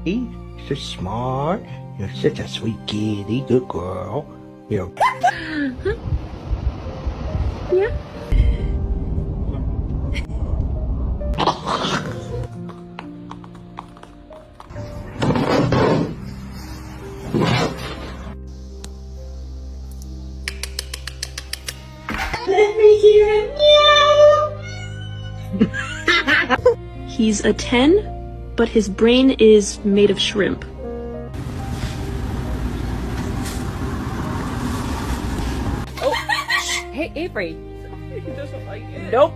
You're so smart. You're such a sweet kitty. Good girl. You're... Yeah. Let me hear it meow. He's a 10, but his brain is made of shrimp. Oh, hey Avery. He doesn't like it. Nope.